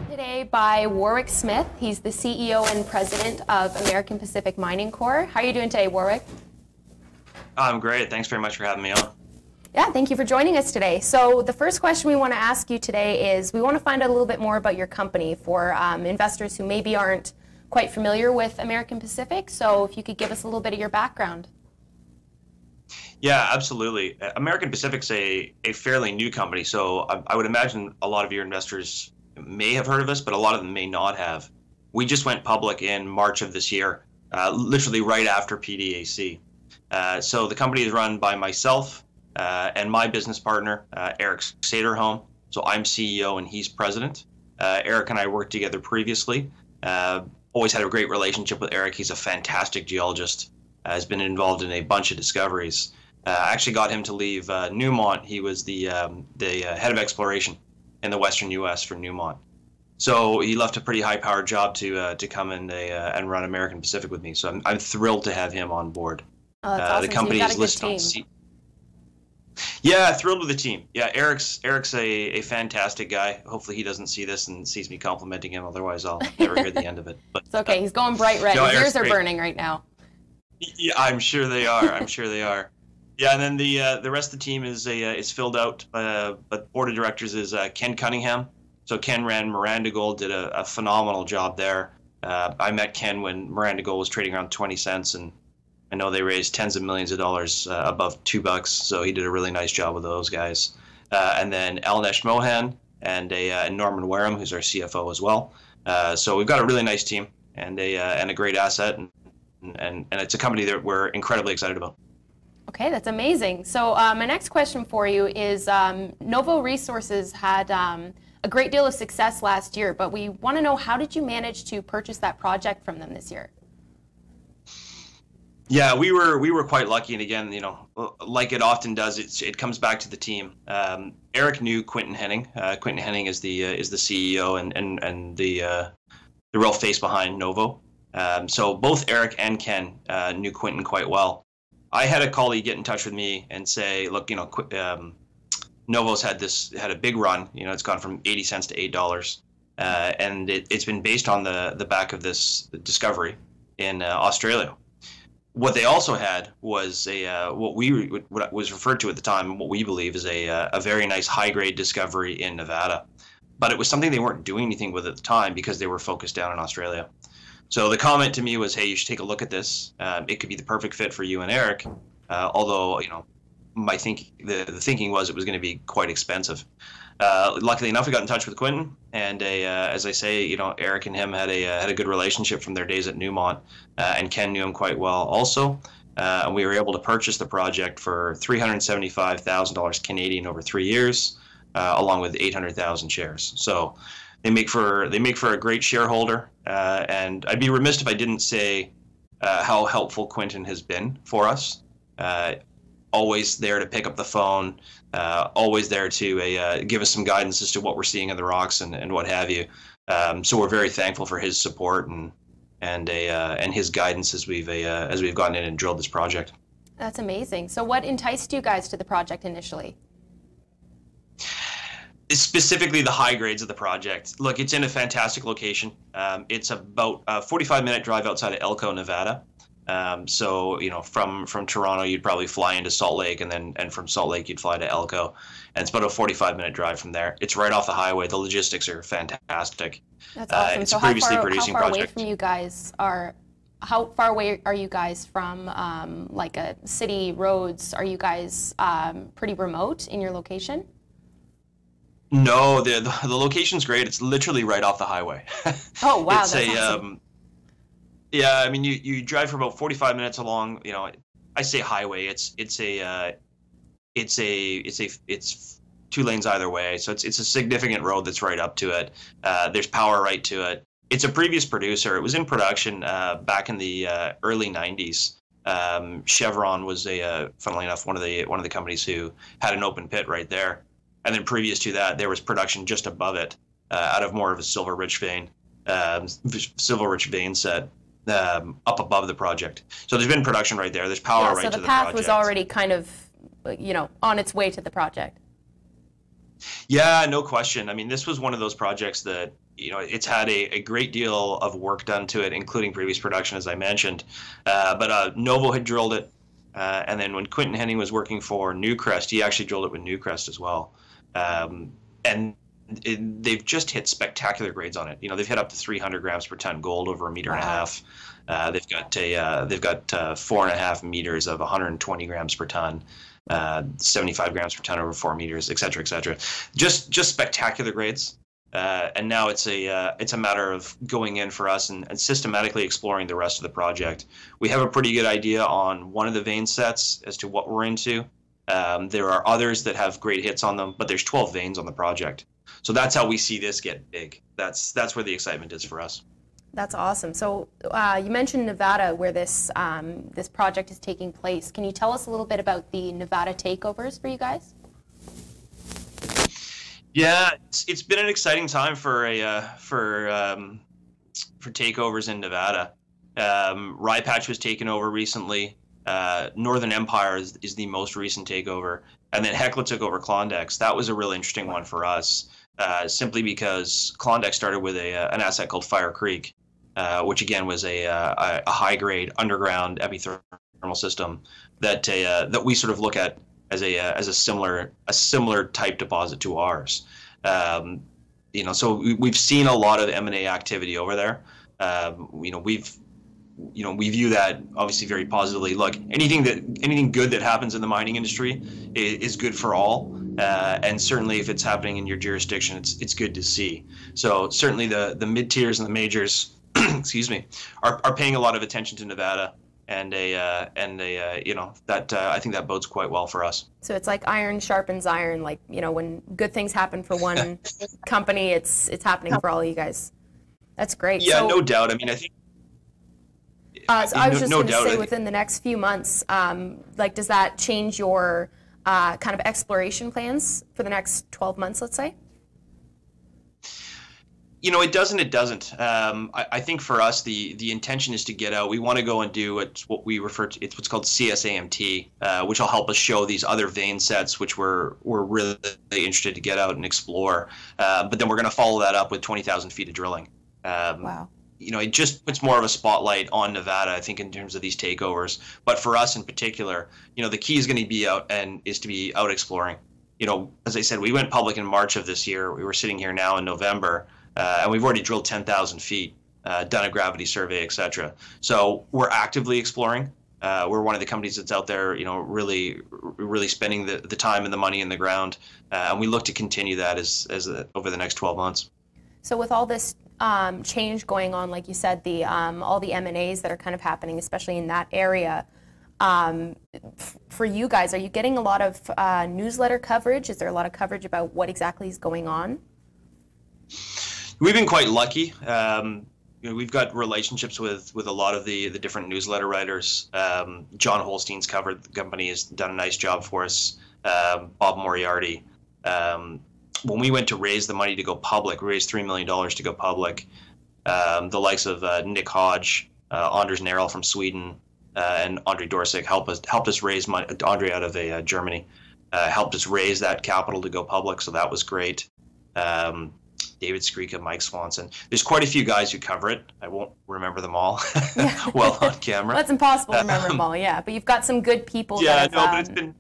Today by Warwick Smith. He's the CEO and president of American Pacific Mining Corp. How are you doing today, Warwick? I'm great. Thanks very much for having me on. Yeah, thank you for joining us today. So the first question we want to ask you today is we want to find out a little bit more about your company for investors who maybe aren't quite familiar with American Pacific. So if you could give us a little bit of your background. Yeah, absolutely. American Pacific's a fairly new company, so I would imagine a lot of your investors may have heard of us, but a lot of them may not have. We just went public in March of this year, literally right after PDAC. So the company is run by myself and my business partner, Eric Saderholm. So I'm CEO and he's president. Eric and I worked together previously. Always had a great relationship with Eric. He's a fantastic geologist. Has been involved in a bunch of discoveries. I actually got him to leave Newmont. He was the head of exploration in the western U.S. for Newmont. So he left a pretty high-powered job to come and run American Pacific with me. So I'm thrilled to have him on board. Oh, that's awesome. The company is listed on C. Yeah, thrilled with the team. Yeah, Eric's a fantastic guy. Hopefully he doesn't see this and sees me complimenting him. Otherwise, I'll never hear the end of it. But it's okay. He's going bright red. His ears are burning right now. Yeah, I'm sure they are. I'm sure they are. Yeah, and then the rest of the team is filled out. But board of directors is Ken Cunningham. So Ken ran Miranda Gold, did a phenomenal job there. I met Ken when Miranda Gold was trading around 20 cents, and I know they raised tens of millions of dollars above $2. So he did a really nice job with those guys. And then Alnesh Mohan and Norman Wareham, who's our CFO as well. So we've got a really nice team and a great asset, and it's a company that we're incredibly excited about. Okay, that's amazing. So my next question for you is Novo Resources had a great deal of success last year, but we want to know, how did you manage to purchase that project from them this year? Yeah, we were quite lucky, and again, you know, like it often does, it comes back to the team. Eric knew Quinton Henning. Quinton Henning is the CEO and the real face behind Novo. So both Eric and Ken knew Quinton quite well. I had a colleague get in touch with me and say, look, you know, Novo's had a big run. You know, it's gone from 80 cents to $8, and it's been based on the back of this discovery in Australia. What they also had was what was referred to at the time, what we believe is a very nice high-grade discovery in Nevada, but it was something they weren't doing anything with at the time because they were focused down in Australia. So the comment to me was, hey, you should take a look at this. It could be the perfect fit for you and Eric, although, you know, the thinking was it was going to be quite expensive. Luckily enough, we got in touch with Quinton, and as I say, you know, Eric and him had a good relationship from their days at Newmont, and Ken knew him quite well also. And we were able to purchase the project for $375,000 Canadian over 3 years, along with 800,000 shares. So they make for a great shareholder, and I'd be remiss if I didn't say how helpful Quinton has been for us. Always there to pick up the phone, always there to give us some guidance as to what we're seeing in the rocks and what have you. So we're very thankful for his support and his guidance as we've gone in and drilled this project. That's amazing. So what enticed you guys to the project initially? Specifically the high grades of the project. Look, it's in a fantastic location. It's about a 45-minute drive outside of Elko, Nevada. So, you know, from Toronto, you'd probably fly into Salt Lake, and from Salt Lake, you'd fly to Elko. And it's about a 45-minute drive from there. It's right off the highway. The logistics are fantastic. That's awesome. It's so a previously how producing far project. Away from you guys how far away are you guys from like a city, roads? Are you guys pretty remote in your location? No, the location's great. It's literally right off the highway. Oh, wow. It's that's awesome. Yeah, I mean, you drive for about 45 minutes along. You know, I say highway. It's 2 lanes either way. So it's a significant road that's right up to it. There's power right to it. It's a previous producer. It was in production back in the early 90s. Chevron was funnily enough, one of the companies who had an open pit right there. And then previous to that, there was production just above it, out of more of a silver-rich vein set. Up above the project. So there's been production right there. There's power right to the project. So the path was already kind of, you know, on its way to the project. Yeah, no question. I mean, this was one of those projects that it's had a great deal of work done to it, including previous production, as I mentioned. But Novo had drilled it, and then when Quinton Henning was working for Newcrest, he actually drilled it with Newcrest as well. And they've just hit spectacular grades on it. They've hit up to 300 grams per ton gold over a meter and a half. They've got 4.5 meters of 120 grams per ton. 75 grams per ton over 4 meters, et cetera, et cetera. Just spectacular grades. And now it's a matter of going in for us and systematically exploring the rest of the project. We have a pretty good idea on one of the vein sets as to what we're into. There are others that have great hits on them, but there's 12 veins on the project. So that's how we see this get big. That's where the excitement is for us. That's awesome. So you mentioned Nevada, where this project is taking place. Can you tell us a little bit about the Nevada takeovers for you guys? Yeah, it's been an exciting time for takeovers in Nevada. Rye Patch was taken over recently. Northern Empire is the most recent takeover, and then Hecla took over Klondike's. That was a really interesting one for us, simply because Klondike started with an asset called Fire Creek, which again was a high-grade underground epithermal system that we sort of look at as a similar type deposit to ours. So we've seen a lot of M&A activity over there. We view that obviously very positively. Look, anything good that happens in the mining industry is good for all, and certainly if it's happening in your jurisdiction, it's good to see. So certainly the mid tiers and the majors, excuse me, are paying a lot of attention to Nevada, and I think that bodes quite well for us. So it's like iron sharpens iron. Like, when good things happen for one company, it's happening for all of you guys. That's great. Yeah, no doubt. I mean, I think. So I was just going to say, within the next few months, does that change your kind of exploration plans for the next 12 months, let's say? It doesn't. It doesn't. I think for us, the intention is to get out. We want to go and do what we refer to. It's what's called CSAMT, which will help us show these other vein sets, which we're really interested to get out and explore. But then we're going to follow that up with 20,000 feet of drilling. Wow. It just puts more of a spotlight on Nevada, I think, in terms of these takeovers. But for us in particular, the key is going to be to be out exploring. As I said, we went public in March of this year. We were sitting here now in November, and we've already drilled 10,000 feet, done a gravity survey, et cetera. So we're actively exploring. We're one of the companies that's out there, really spending the time and the money in the ground, and we look to continue that as over the next 12 months. So with all this change going on, like you said, all the M&As that are kind of happening, especially in that area, for you guys, are you getting a lot of newsletter coverage? Is there a lot of coverage about what exactly is going on? We've been quite lucky. We've got relationships with a lot of the different newsletter writers. John Holstein's covered the company, has done a nice job for us. Bob Moriarty. When we went to raise the money to go public, we raised $3 million to go public. The likes of Nick Hodge, Anders Nerl from Sweden, and Andre Dorsick helped us raise money. Andre out of Germany helped us raise that capital to go public, so that was great. David Skrika, Mike Swanson. There's quite a few guys who cover it. I won't remember them all well on camera. Well, it's impossible to remember them all, yeah. But you've got some good people. But it's been.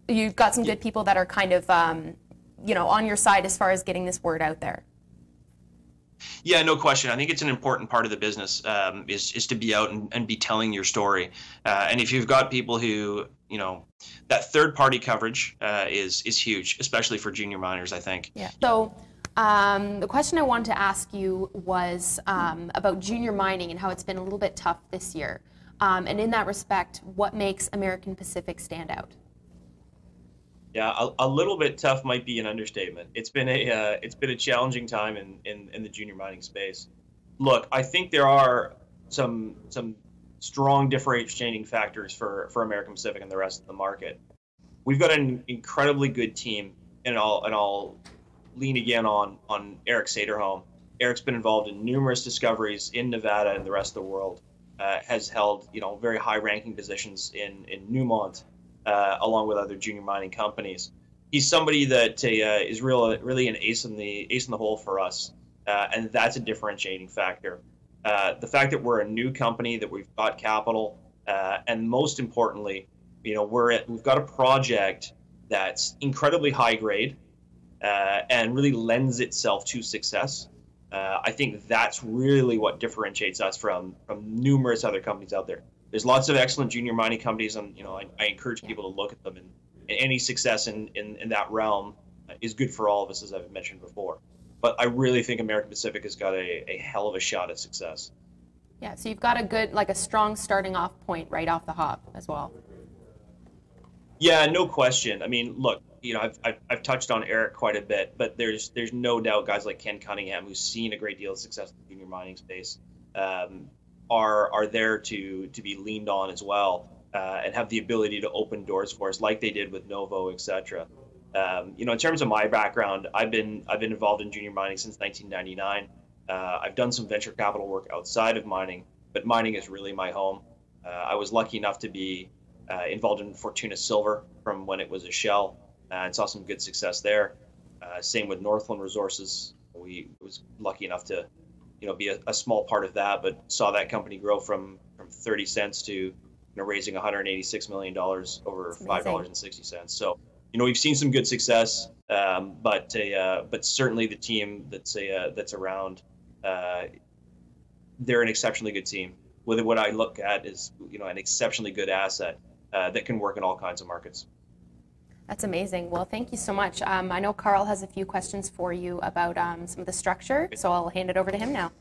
You've got some good people that are kind of, on your side as far as getting this word out there. Yeah, no question. I think it's an important part of the business is to be out and be telling your story. And if you've got people who, that third-party coverage is huge, especially for junior miners, I think. Yeah. So the question I wanted to ask you was about junior mining and how it's been a little bit tough this year. And in that respect, what makes American Pacific stand out? Yeah, a little bit tough might be an understatement. It's been a challenging time in the junior mining space. Look, I think there are some strong differentiating factors for American Pacific and the rest of the market. We've got an incredibly good team, and I'll lean again on Eric Saderholm. Eric's been involved in numerous discoveries in Nevada and the rest of the world. Has held very high ranking positions in Newmont. Along with other junior mining companies. he's somebody that is really an ace in the hole for us, and that's a differentiating factor. The fact that we're a new company, that we've got capital, and most importantly, we've got a project that's incredibly high grade and really lends itself to success. I think that's really what differentiates us from numerous other companies out there. There's lots of excellent junior mining companies, and I encourage people to look at them. And any success in that realm is good for all of us, as I've mentioned before. But I really think American Pacific has got a hell of a shot at success. Yeah, so you've got a strong starting off point right off the hop as well. Yeah, no question. I mean, look, I've touched on Eric quite a bit, but there's no doubt guys like Ken Cunningham, who's seen a great deal of success in the junior mining space, are there to be leaned on as well, and have the ability to open doors for us, like they did with Novo, etc. In terms of my background, I've been involved in junior mining since 1999. I've done some venture capital work outside of mining, but mining is really my home. I was lucky enough to be involved in Fortuna Silver from when it was a shell, and saw some good success there. Same with Northland Resources. We was lucky enough to, be a small part of that, but saw that company grow from 30 cents to raising $186 million over $5.60. So, we've seen some good success, but certainly the team that's around, they're an exceptionally good team. With what I look at is, an exceptionally good asset that can work in all kinds of markets. That's amazing. Well, thank you so much. I know Karl has a few questions for you about some of the structure, so I'll hand it over to him now.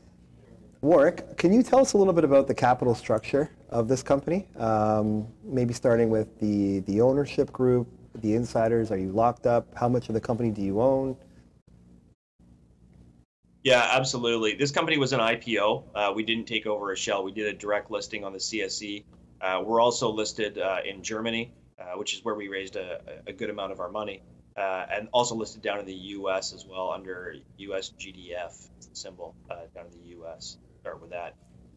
Warwick, can you tell us a little bit about the capital structure of this company? Maybe starting with the ownership group, the insiders. Are you locked up? How much of the company do you own? Yeah, absolutely. This company was an IPO. We didn't take over a shell. We did a direct listing on the CSE. We're also listed in Germany, which is where we raised a good amount of our money, and also listed down in the U.S. as well under USGDF, it's the symbol down in the U.S. Start with that.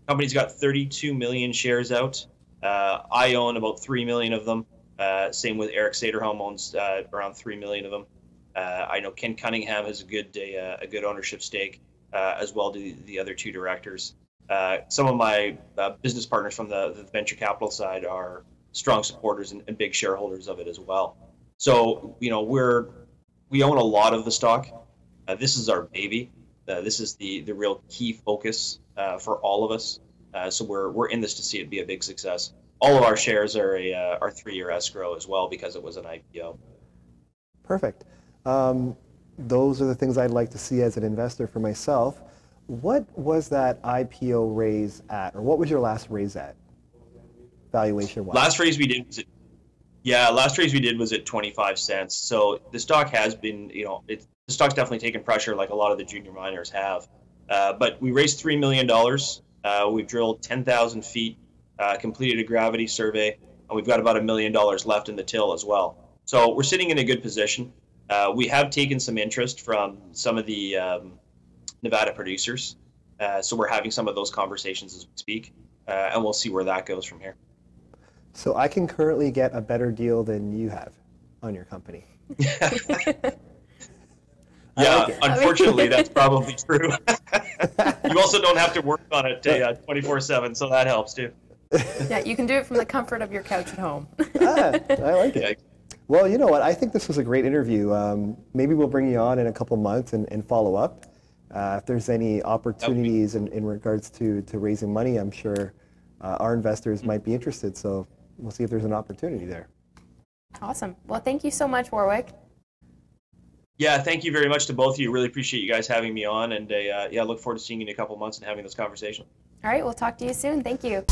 Company's got 32 million shares out. I own about 3 million of them. Same with Eric Saderholm owns around 3 million of them. I know Ken Cunningham has a good ownership stake, as well do the other two directors. Some of my business partners from the venture capital side are strong supporters and big shareholders of it as well. So we own a lot of the stock. This is our baby. This is the real key focus for all of us. So we're in this to see it be a big success. All of our shares are our 3-year escrow as well, because it was an IPO. Perfect. Those are the things I'd like to see as an investor for myself. What was that IPO raise at, or what was your last raise at, valuation-wise? Last raise we did was at 25 cents. So the stock has been, the stock's definitely taken pressure, like a lot of the junior miners have. But we raised $3 million. We've drilled 10,000 feet, completed a gravity survey, and we've got about $1 million left in the till as well. So we're sitting in a good position. We have taken some interest from some of the Nevada producers. So we're having some of those conversations as we speak, and we'll see where that goes from here. So I can currently get a better deal than you have on your company. Yeah, unfortunately, that's probably true. You also don't have to work on it 24/7, so that helps too. Yeah, you can do it from the comfort of your couch at home. I like it. Well, you know what? I think this was a great interview. Maybe we'll bring you on in a couple months and follow up. If there's any opportunities in regards to raising money, I'm sure our investors might be interested. So we'll see if there's an opportunity there. Awesome. Well, thank you so much, Warwick. Yeah, thank you very much to both of you. Really appreciate you guys having me on, and yeah, look forward to seeing you in a couple months and having this conversation. All right, we'll talk to you soon. Thank you.